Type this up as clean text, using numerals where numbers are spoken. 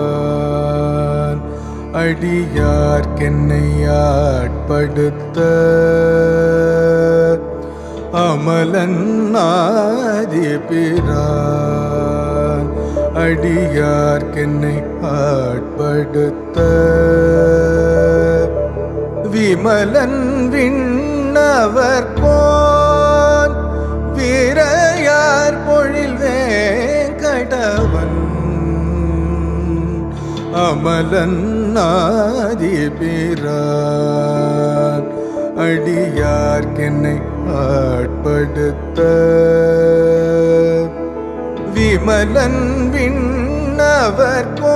அமலன்னாதிபிரான் அடியார்க்கென்னை ஆட்படுத்த அமலன்னாதிபிரான் அடியார்க்கென்னை ஆட்படுத்த Vimalan விண்ணவர்கோன் வீரையார் Pozhil Venkatavan அமலன்னாதிபிரான் அடியார்க்கென்னை ஆட்படுத்த Vimalan விண்ணவர்கோன்